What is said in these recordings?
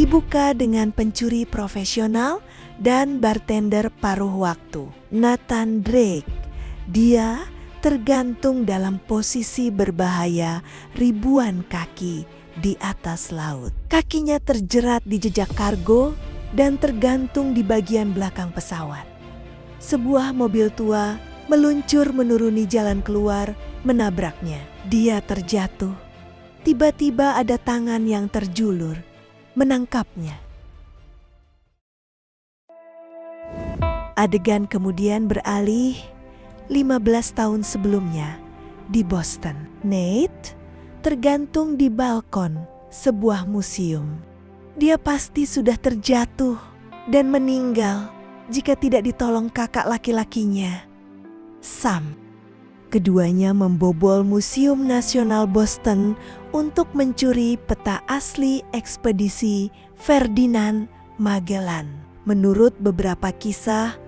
dibuka dengan pencuri profesional dan bartender paruh waktu, Nathan Drake. Dia tergantung dalam posisi berbahaya ribuan kaki di atas laut. Kakinya terjerat di jejak kargo dan tergantung di bagian belakang pesawat. Sebuah mobil tua meluncur menuruni jalan keluar, menabraknya. Dia terjatuh. Tiba-tiba ada tangan yang terjulur, menangkapnya. Adegan kemudian beralih 15 tahun sebelumnya di Boston. Nate tergantung di balkon sebuah museum. Dia pasti sudah terjatuh dan meninggal jika tidak ditolong kakak laki-lakinya, Sam. Keduanya membobol Museum Nasional Boston untuk mencuri peta asli ekspedisi Ferdinand Magellan. Menurut beberapa kisah,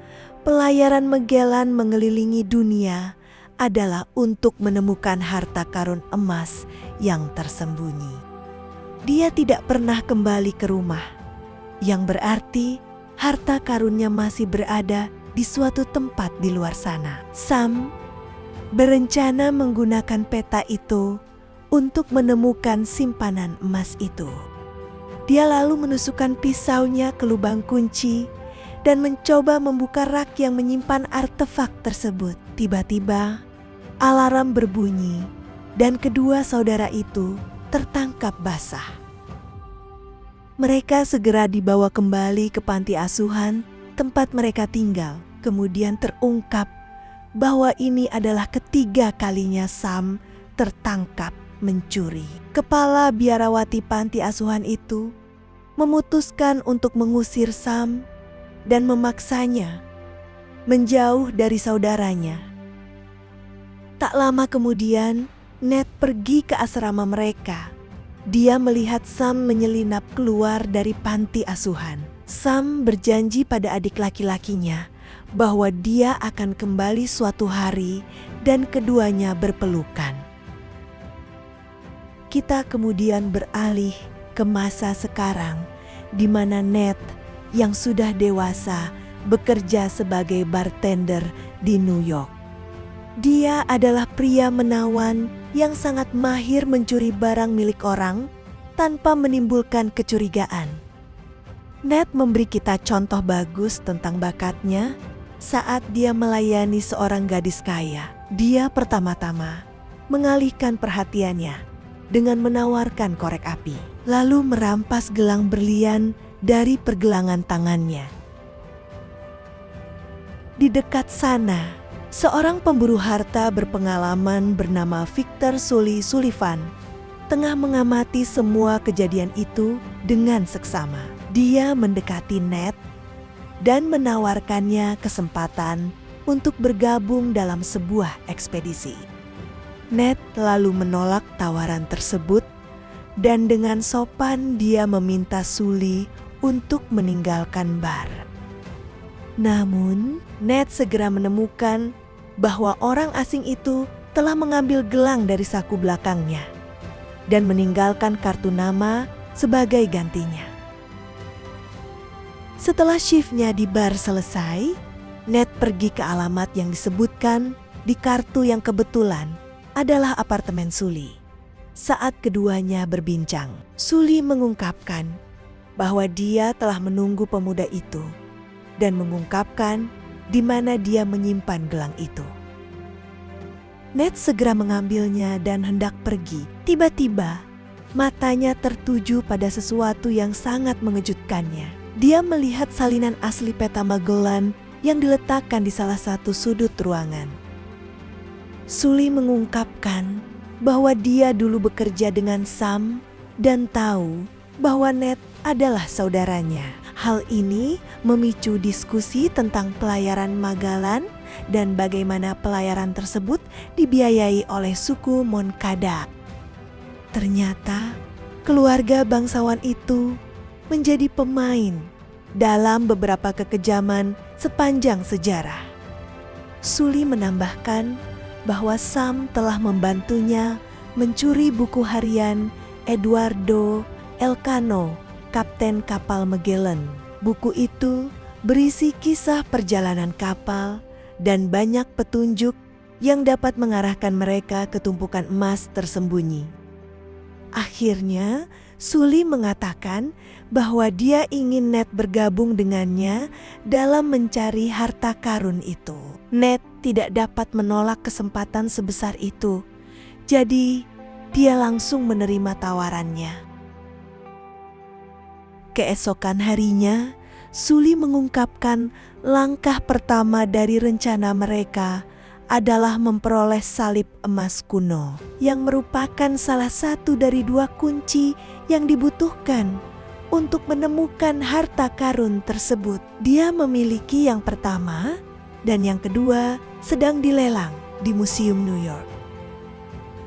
pelayaran Magellan mengelilingi dunia adalah untuk menemukan harta karun emas yang tersembunyi. Dia tidak pernah kembali ke rumah, yang berarti harta karunnya masih berada di suatu tempat di luar sana. Sam berencana menggunakan peta itu untuk menemukan simpanan emas itu. Dia lalu menusukkan pisaunya ke lubang kunci dan mencoba membuka rak yang menyimpan artefak tersebut. Tiba-tiba alarm berbunyi dan kedua saudara itu tertangkap basah. Mereka segera dibawa kembali ke panti asuhan tempat mereka tinggal. Kemudian terungkap bahwa ini adalah ketiga kalinya Sam tertangkap mencuri. Kepala biarawati panti asuhan itu memutuskan untuk mengusir Sam dan memaksanya menjauh dari saudaranya. Tak lama kemudian, Nate pergi ke asrama mereka. Dia melihat Sam menyelinap keluar dari panti asuhan. Sam berjanji pada adik laki-lakinya bahwa dia akan kembali suatu hari dan keduanya berpelukan. Kita kemudian beralih ke masa sekarang di mana Nate yang sudah dewasa bekerja sebagai bartender di New York. Dia adalah pria menawan yang sangat mahir mencuri barang milik orang tanpa menimbulkan kecurigaan. Nate memberi kita contoh bagus tentang bakatnya saat dia melayani seorang gadis kaya. Dia pertama-tama mengalihkan perhatiannya dengan menawarkan korek api, lalu merampas gelang berlian dari pergelangan tangannya. Di dekat sana, seorang pemburu harta berpengalaman bernama Victor Sullivan tengah mengamati semua kejadian itu dengan seksama. Dia mendekati Nate dan menawarkannya kesempatan untuk bergabung dalam sebuah ekspedisi. Nate lalu menolak tawaran tersebut dan dengan sopan dia meminta Sully untuk meninggalkan bar. Namun, Nate segera menemukan bahwa orang asing itu telah mengambil gelang dari saku belakangnya dan meninggalkan kartu nama sebagai gantinya. Setelah shiftnya di bar selesai, Nate pergi ke alamat yang disebutkan di kartu yang kebetulan adalah apartemen Sully. Saat keduanya berbincang, Sully mengungkapkan bahwa dia telah menunggu pemuda itu dan mengungkapkan di mana dia menyimpan gelang itu. Nate segera mengambilnya dan hendak pergi. Tiba-tiba, matanya tertuju pada sesuatu yang sangat mengejutkannya. Dia melihat salinan asli peta Magellan yang diletakkan di salah satu sudut ruangan. Sully mengungkapkan bahwa dia dulu bekerja dengan Sam dan tahu bahwa Nate adalah saudaranya. Hal ini memicu diskusi tentang pelayaran Magellan dan bagaimana pelayaran tersebut dibiayai oleh suku Moncada. Ternyata keluarga bangsawan itu menjadi pemain dalam beberapa kekejaman sepanjang sejarah. Sully menambahkan bahwa Sam telah membantunya mencuri buku harian Eduardo Elcano Kapten Kapal Magellan. Buku itu berisi kisah perjalanan kapal dan banyak petunjuk yang dapat mengarahkan mereka ke tumpukan emas tersembunyi. Akhirnya, Sully mengatakan bahwa dia ingin Ned bergabung dengannya dalam mencari harta karun itu. Ned tidak dapat menolak kesempatan sebesar itu, jadi dia langsung menerima tawarannya. Keesokan harinya, Sully mengungkapkan langkah pertama dari rencana mereka adalah memperoleh salib emas kuno yang merupakan salah satu dari 2 kunci yang dibutuhkan untuk menemukan harta karun tersebut. Dia memiliki yang pertama dan yang kedua sedang dilelang di Museum New York.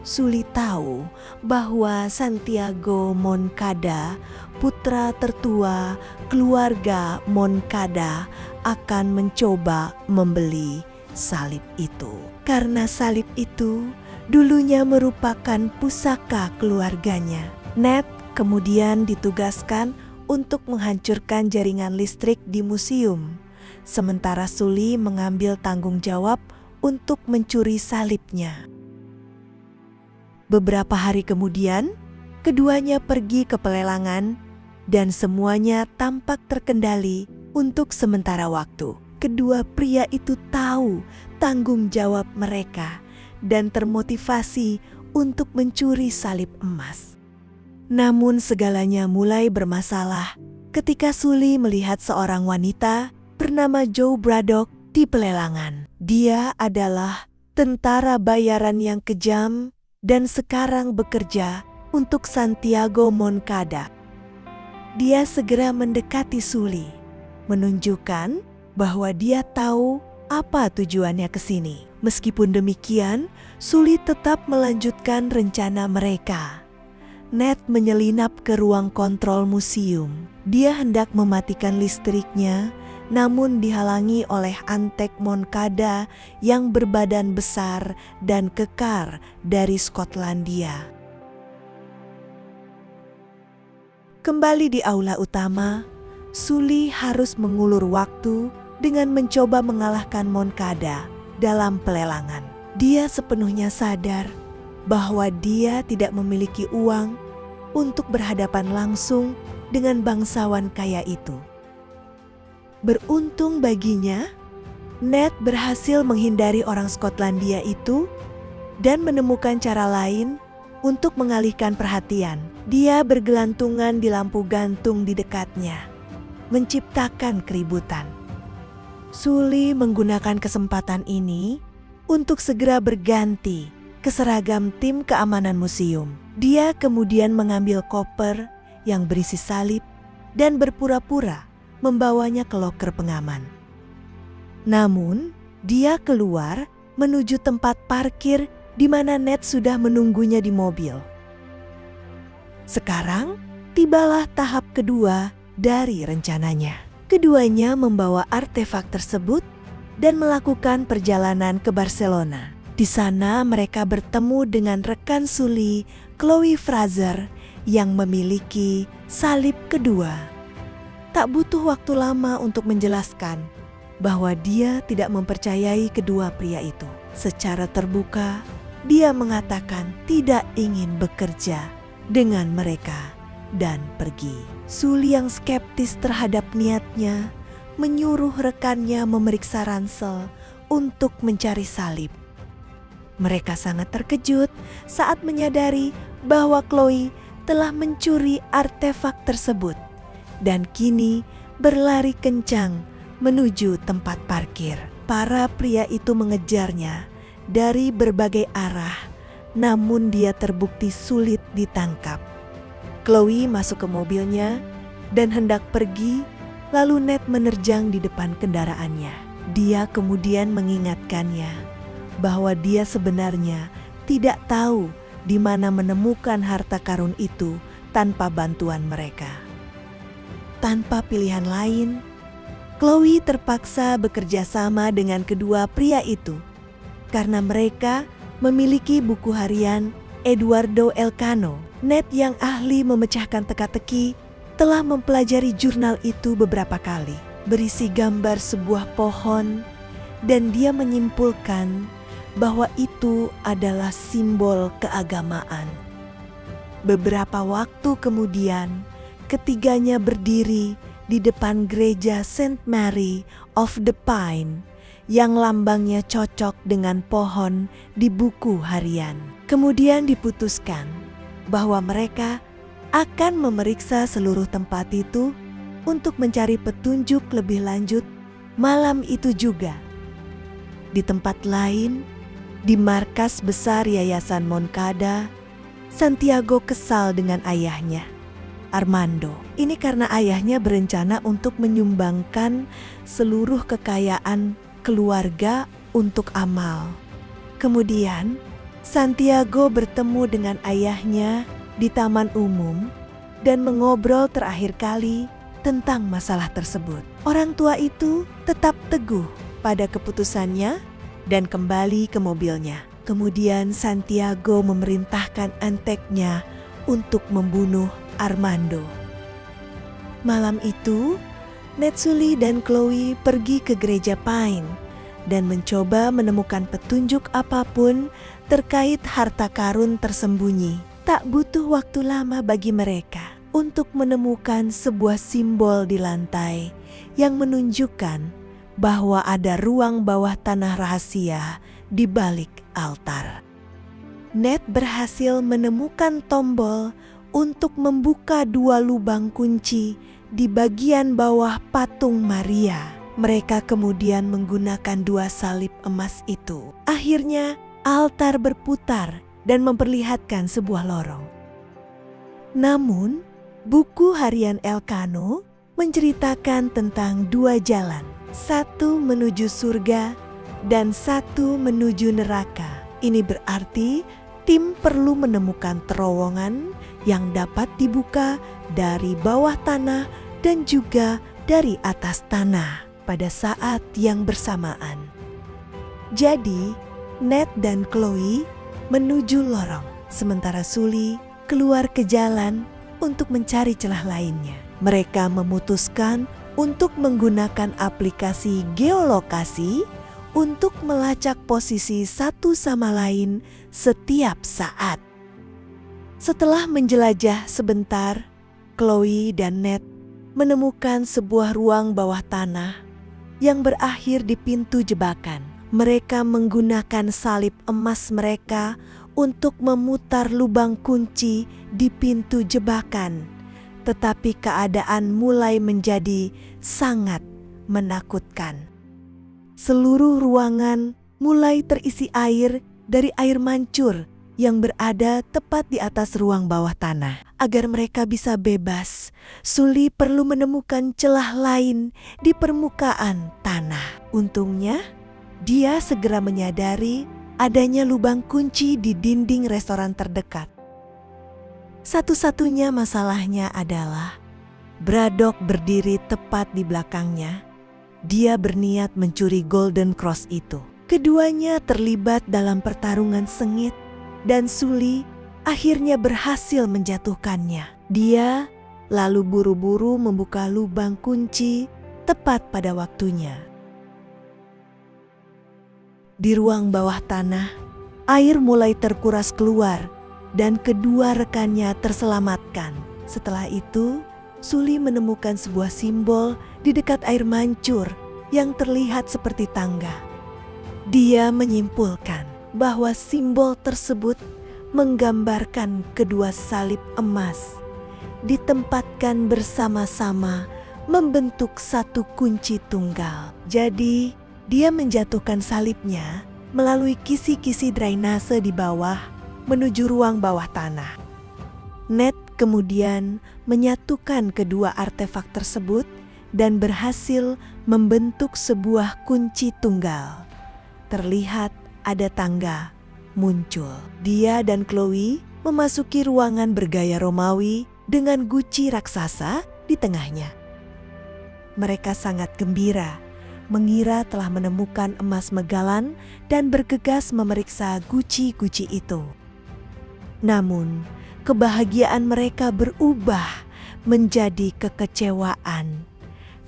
Sully tahu bahwa Santiago Moncada, putra tertua keluarga Moncada, akan mencoba membeli salib itu. Karena salib itu dulunya merupakan pusaka keluarganya. Ned kemudian ditugaskan untuk menghancurkan jaringan listrik di museum, sementara Sully mengambil tanggung jawab untuk mencuri salibnya. Beberapa hari kemudian, keduanya pergi ke pelelangan dan semuanya tampak terkendali untuk sementara waktu. Kedua pria itu tahu tanggung jawab mereka dan termotivasi untuk mencuri salib emas. Namun segalanya mulai bermasalah ketika Sully melihat seorang wanita bernama Joe Braddock di pelelangan. Dia adalah tentara bayaran yang kejam dan sekarang bekerja untuk Santiago Moncada. Dia segera mendekati Sully, menunjukkan bahwa dia tahu apa tujuannya ke sini. Meskipun demikian, Sully tetap melanjutkan rencana mereka. Ned menyelinap ke ruang kontrol museum. Dia hendak mematikan listriknya, namun dihalangi oleh Antek Moncada yang berbadan besar dan kekar dari Skotlandia. Kembali di aula utama, Sully harus mengulur waktu dengan mencoba mengalahkan Moncada dalam pelelangan. Dia sepenuhnya sadar bahwa dia tidak memiliki uang untuk berhadapan langsung dengan bangsawan kaya itu. Beruntung baginya, Ned berhasil menghindari orang Skotlandia itu dan menemukan cara lain untuk mengalihkan perhatian. Dia bergelantungan di lampu gantung di dekatnya, menciptakan keributan. Sully menggunakan kesempatan ini untuk segera berganti ke seragam tim keamanan museum. Dia kemudian mengambil koper yang berisi salib dan berpura-pura membawanya ke loker pengaman. Namun, dia keluar menuju tempat parkir di mana Ned sudah menunggunya di mobil. Sekarang, tibalah tahap kedua dari rencananya. Keduanya membawa artefak tersebut dan melakukan perjalanan ke Barcelona. Di sana mereka bertemu dengan rekan Sully, Chloe Fraser, yang memiliki salib kedua. Tak butuh waktu lama untuk menjelaskan bahwa dia tidak mempercayai kedua pria itu. Secara terbuka, dia mengatakan tidak ingin bekerja dengan mereka dan pergi. Sully yang skeptis terhadap niatnya menyuruh rekannya memeriksa ransel untuk mencari salib. Mereka sangat terkejut saat menyadari bahwa Chloe telah mencuri artefak tersebut dan kini berlari kencang menuju tempat parkir. Para pria itu mengejarnya dari berbagai arah, namun dia terbukti sulit ditangkap. Chloe masuk ke mobilnya dan hendak pergi, lalu Ned menerjang di depan kendaraannya. Dia kemudian mengingatkannya bahwa dia sebenarnya tidak tahu di mana menemukan harta karun itu tanpa bantuan mereka. Tanpa pilihan lain, Chloe terpaksa bekerja sama dengan kedua pria itu karena mereka memiliki buku harian Eduardo Elcano. Ned yang ahli memecahkan teka-teki Setelah mempelajari jurnal itu beberapa kali, berisi gambar sebuah pohon, dan dia menyimpulkan bahwa itu adalah simbol keagamaan. Beberapa waktu kemudian, ketiganya berdiri di depan gereja Saint Mary of the Pine yang lambangnya cocok dengan pohon di buku harian. Kemudian diputuskan bahwa mereka akan memeriksa seluruh tempat itu untuk mencari petunjuk lebih lanjut malam itu juga. Di tempat lain, di markas besar Yayasan Moncada, Santiago kesal dengan ayahnya, Armando. Ini karena ayahnya berencana untuk menyumbangkan seluruh kekayaan keluarga untuk amal. Kemudian, Santiago bertemu dengan ayahnya di taman umum dan mengobrol terakhir kali tentang masalah tersebut. Orang tua itu tetap teguh pada keputusannya dan kembali ke mobilnya. Kemudian Santiago memerintahkan anteknya untuk membunuh Armando. Malam itu, Netsuli dan Chloe pergi ke gereja Pine dan mencoba menemukan petunjuk apapun terkait harta karun tersembunyi. Tak butuh waktu lama bagi mereka untuk menemukan sebuah simbol di lantai yang menunjukkan bahwa ada ruang bawah tanah rahasia di balik altar. Ned berhasil menemukan tombol untuk membuka 2 lubang kunci di bagian bawah patung Maria. Mereka kemudian menggunakan 2 salib emas itu. Akhirnya altar berputar dan memperlihatkan sebuah lorong. Namun, buku harian Elcano menceritakan tentang 2 jalan. 1 menuju surga dan 1 menuju neraka. Ini berarti tim perlu menemukan terowongan yang dapat dibuka dari bawah tanah dan juga dari atas tanah pada saat yang bersamaan. Jadi, Ned dan Chloe menuju lorong, sementara Sully keluar ke jalan untuk mencari celah lainnya. Mereka memutuskan untuk menggunakan aplikasi geolokasi untuk melacak posisi satu sama lain setiap saat. Setelah menjelajah sebentar, Chloe dan Ned menemukan sebuah ruang bawah tanah yang berakhir di pintu jebakan. Mereka menggunakan salib emas mereka untuk memutar lubang kunci di pintu jebakan, tetapi keadaan mulai menjadi sangat menakutkan. Seluruh ruangan mulai terisi air dari air mancur yang berada tepat di atas ruang bawah tanah. Agar mereka bisa bebas, Sully perlu menemukan celah lain di permukaan tanah. Untungnya, dia segera menyadari adanya lubang kunci di dinding restoran terdekat. Satu-satunya masalahnya adalah Braddock berdiri tepat di belakangnya. Dia berniat mencuri Golden Cross itu. Keduanya terlibat dalam pertarungan sengit dan Sully akhirnya berhasil menjatuhkannya. Dia lalu buru-buru membuka lubang kunci tepat pada waktunya. Di ruang bawah tanah, air mulai terkuras keluar dan kedua rekannya terselamatkan. Setelah itu, Sully menemukan sebuah simbol di dekat air mancur yang terlihat seperti tangga. Dia menyimpulkan bahwa simbol tersebut menggambarkan kedua salib emas ditempatkan bersama-sama membentuk satu kunci tunggal. Jadi, dia menjatuhkan salibnya melalui kisi-kisi drainase di bawah menuju ruang bawah tanah. Ned kemudian menyatukan kedua artefak tersebut dan berhasil membentuk sebuah kunci tunggal. Terlihat ada tangga muncul. Dia dan Chloe memasuki ruangan bergaya Romawi dengan guci raksasa di tengahnya. Mereka sangat gembira, mengira telah menemukan emas megalan dan bergegas memeriksa guci-guci itu. Namun, kebahagiaan mereka berubah menjadi kekecewaan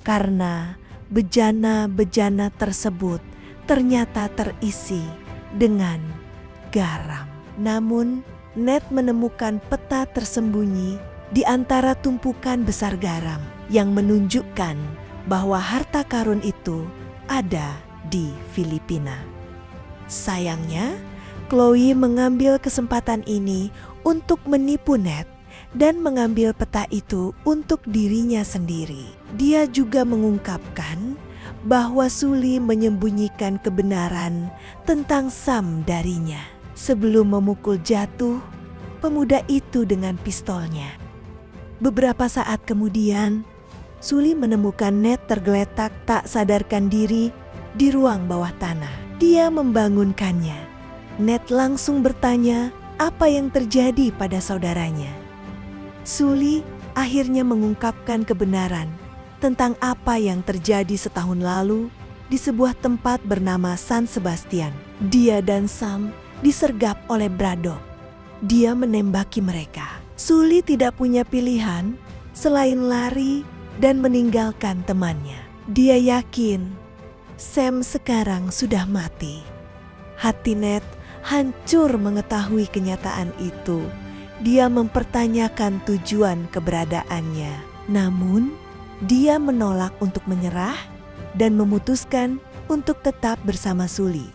karena bejana-bejana tersebut ternyata terisi dengan garam. Namun, Ned menemukan peta tersembunyi di antara tumpukan besar garam yang menunjukkan bahwa harta karun itu ada di Filipina. Sayangnya, Chloe mengambil kesempatan ini untuk menipu Ned dan mengambil peta itu untuk dirinya sendiri. Dia juga mengungkapkan bahwa Sully menyembunyikan kebenaran tentang Sam darinya sebelum memukul jatuh pemuda itu dengan pistolnya. Beberapa saat kemudian, Sully menemukan Ned tergeletak tak sadarkan diri di ruang bawah tanah. Dia membangunkannya. Ned langsung bertanya apa yang terjadi pada saudaranya. Sully akhirnya mengungkapkan kebenaran tentang apa yang terjadi setahun lalu di sebuah tempat bernama San Sebastian. Dia dan Sam disergap oleh Braddock. Dia menembaki mereka. Sully tidak punya pilihan selain lari dan meninggalkan temannya. Dia yakin Sam sekarang sudah mati. Hati Ned hancur mengetahui kenyataan itu. Dia mempertanyakan tujuan keberadaannya. Namun, dia menolak untuk menyerah dan memutuskan untuk tetap bersama Sully.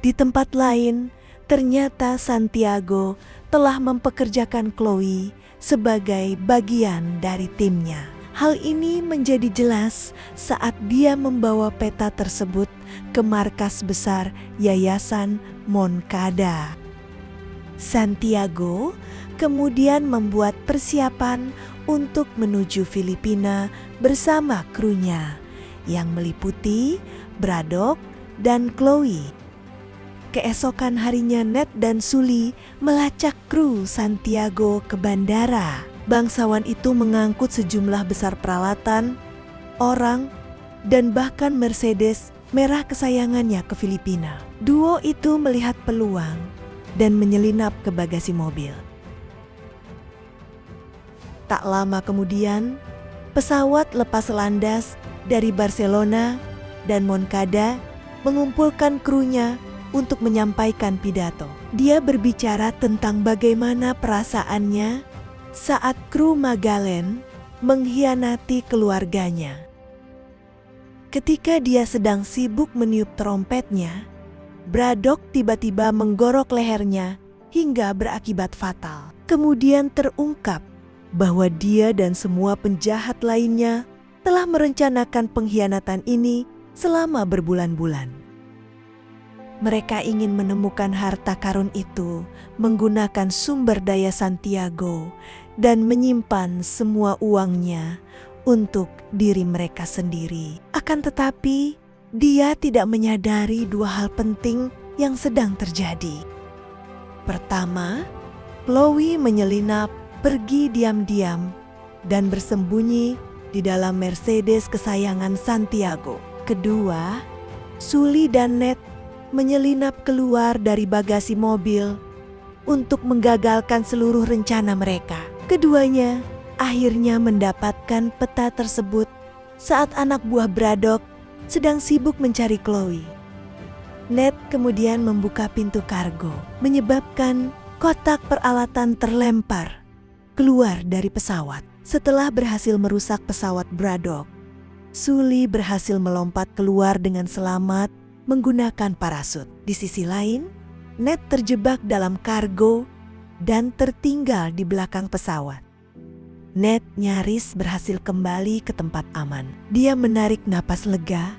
Di tempat lain, ternyata Santiago telah mempekerjakan Chloe sebagai bagian dari timnya. Hal ini menjadi jelas saat dia membawa peta tersebut ke markas besar Yayasan Moncada. Santiago kemudian membuat persiapan untuk menuju Filipina bersama krunya yang meliputi Braddock dan Chloe. Keesokan harinya Ned dan Sully melacak kru Santiago ke bandara. Bangsawan itu mengangkut sejumlah besar peralatan, orang, dan bahkan Mercedes merah kesayangannya ke Filipina. Duo itu melihat peluang dan menyelinap ke bagasi mobil. Tak lama kemudian, pesawat lepas landas dari Barcelona dan Moncada mengumpulkan krunya untuk menyampaikan pidato. Dia berbicara tentang bagaimana perasaannya saat kru Magellan mengkhianati keluarganya. Ketika dia sedang sibuk meniup trompetnya, Braddock tiba-tiba menggorok lehernya hingga berakibat fatal. Kemudian terungkap bahwa dia dan semua penjahat lainnya telah merencanakan pengkhianatan ini selama berbulan-bulan. Mereka ingin menemukan harta karun itu menggunakan sumber daya Santiago dan menyimpan semua uangnya untuk diri mereka sendiri. Akan tetapi, dia tidak menyadari dua hal penting yang sedang terjadi. Pertama, Chloe menyelinap pergi diam-diam dan bersembunyi di dalam Mercedes kesayangan Santiago. Kedua, Sully dan Ned menyelinap keluar dari bagasi mobil untuk menggagalkan seluruh rencana mereka. Keduanya akhirnya mendapatkan peta tersebut saat anak buah Braddock sedang sibuk mencari Chloe. Ned kemudian membuka pintu kargo, menyebabkan kotak peralatan terlempar keluar dari pesawat. Setelah berhasil merusak pesawat Braddock, Sully berhasil melompat keluar dengan selamat menggunakan parasut. Di sisi lain, Ned terjebak dalam kargo dan tertinggal di belakang pesawat. Ned nyaris berhasil kembali ke tempat aman. Dia menarik napas lega,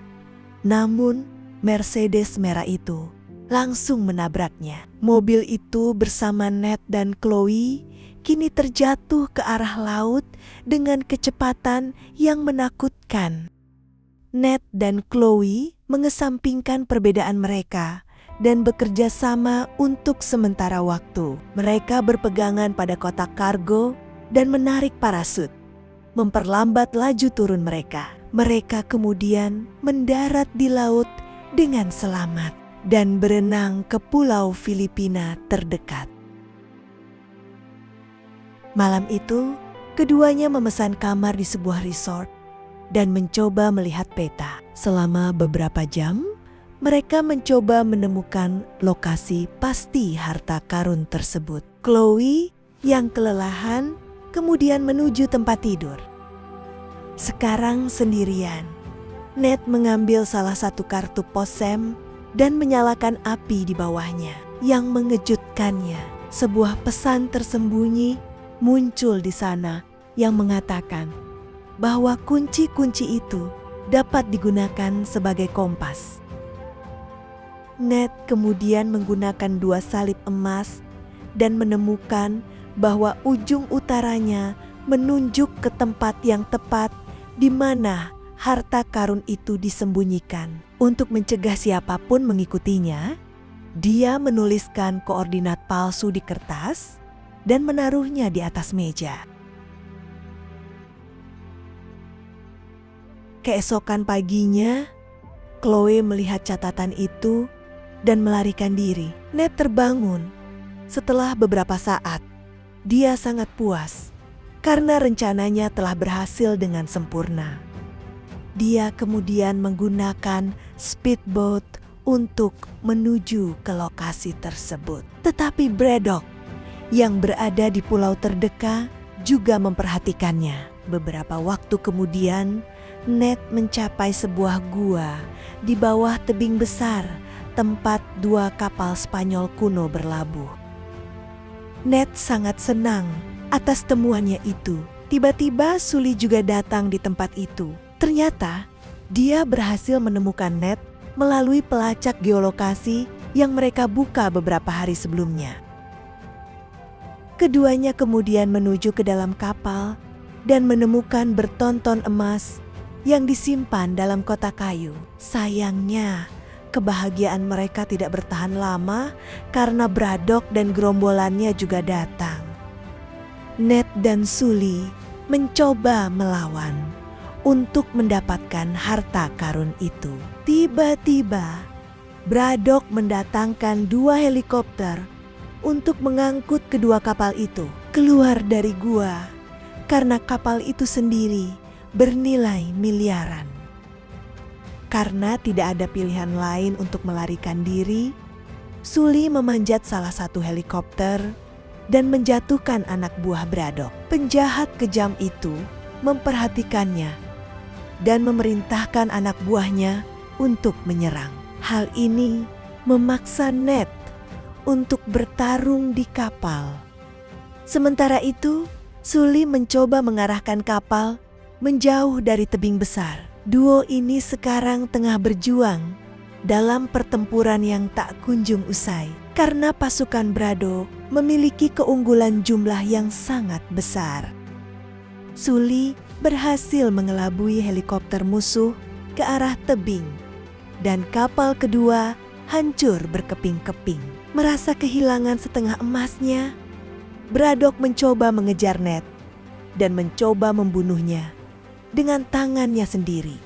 namun Mercedes merah itu langsung menabraknya. Mobil itu bersama Ned dan Chloe kini terjatuh ke arah laut dengan kecepatan yang menakutkan. Ned dan Chloe mengesampingkan perbedaan mereka dan bekerja sama untuk sementara waktu. Mereka berpegangan pada kotak kargo dan menarik parasut, memperlambat laju turun mereka. Mereka kemudian mendarat di laut dengan selamat dan berenang ke pulau Filipina terdekat. Malam itu, keduanya memesan kamar di sebuah resort dan mencoba melihat peta. Selama beberapa jam, mereka mencoba menemukan lokasi pasti harta karun tersebut. Chloe yang kelelahan kemudian menuju tempat tidur. Sekarang sendirian, Ned mengambil salah satu kartu pos Sam dan menyalakan api di bawahnya. Yang mengejutkannya, sebuah pesan tersembunyi muncul di sana yang mengatakan bahwa kunci-kunci itu dapat digunakan sebagai kompas. Ned kemudian menggunakan 2 salib emas dan menemukan bahwa ujung utaranya menunjuk ke tempat yang tepat di mana harta karun itu disembunyikan. Untuk mencegah siapapun mengikutinya, dia menuliskan koordinat palsu di kertas dan menaruhnya di atas meja. Keesokan paginya, Chloe melihat catatan itu dan melarikan diri. Ned terbangun. Setelah beberapa saat, dia sangat puas karena rencananya telah berhasil dengan sempurna. Dia kemudian menggunakan speedboat untuk menuju ke lokasi tersebut. Tetapi Braddock yang berada di pulau terdekat juga memperhatikannya. Beberapa waktu kemudian, Ned mencapai sebuah gua di bawah tebing besar tempat 2 kapal Spanyol kuno berlabuh. Ned sangat senang atas temuannya itu. Tiba-tiba Sully juga datang di tempat itu. Ternyata dia berhasil menemukan Ned melalui pelacak geolokasi yang mereka buka beberapa hari sebelumnya. Keduanya kemudian menuju ke dalam kapal dan menemukan bertonton emas yang disimpan dalam kotak kayu. Sayangnya, kebahagiaan mereka tidak bertahan lama karena Braddock dan gerombolannya juga datang. Ned dan Sully mencoba melawan untuk mendapatkan harta karun itu. Tiba-tiba, Braddock mendatangkan 2 helikopter untuk mengangkut kedua kapal itu keluar dari gua karena kapal itu sendiri bernilai miliaran. Karena tidak ada pilihan lain untuk melarikan diri, Sully memanjat salah satu helikopter dan menjatuhkan anak buah Braddock. Penjahat kejam itu memperhatikannya dan memerintahkan anak buahnya untuk menyerang. Hal ini memaksa Ned untuk bertarung di kapal. Sementara itu, Sully mencoba mengarahkan kapal menjauh dari tebing besar. Duo ini sekarang tengah berjuang dalam pertempuran yang tak kunjung usai karena pasukan Braddock memiliki keunggulan jumlah yang sangat besar. Sully berhasil mengelabui helikopter musuh ke arah tebing dan kapal kedua hancur berkeping-keping. Merasa kehilangan setengah emasnya, Braddock mencoba mengejar Ned dan mencoba membunuhnya dengan tangannya sendiri.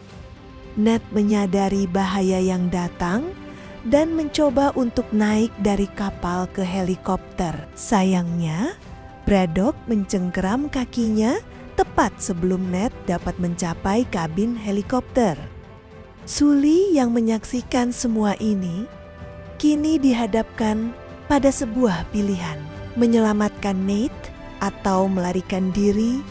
Ned menyadari bahaya yang datang dan mencoba untuk naik dari kapal ke helikopter. Sayangnya, Braddock mencengkeram kakinya tepat sebelum Ned dapat mencapai kabin helikopter. Sully yang menyaksikan semua ini kini dihadapkan pada sebuah pilihan: menyelamatkan Nate atau melarikan diri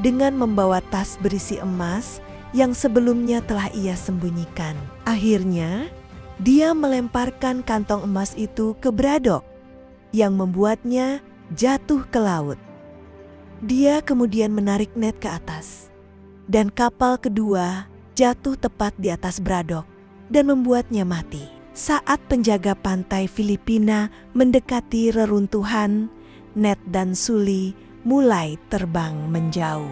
dengan membawa tas berisi emas yang sebelumnya telah ia sembunyikan. Akhirnya, dia melemparkan kantong emas itu ke Braddock yang membuatnya jatuh ke laut. Dia kemudian menarik Ned ke atas dan kapal kedua jatuh tepat di atas Braddock dan membuatnya mati. Saat penjaga pantai Filipina mendekati reruntuhan, Ned dan Sully mulai terbang menjauh.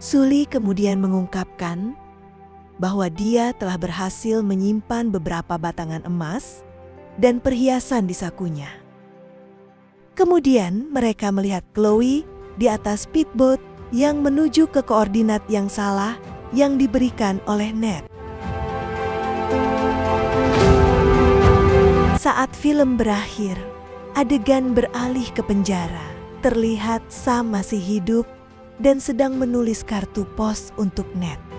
Sully kemudian mengungkapkan bahwa dia telah berhasil menyimpan beberapa batangan emas dan perhiasan di sakunya. Kemudian mereka melihat Chloe di atas speedboat yang menuju ke koordinat yang salah yang diberikan oleh Ned. Saat film berakhir, adegan beralih ke penjara. Terlihat Sam masih hidup dan sedang menulis kartu pos untuk Ned.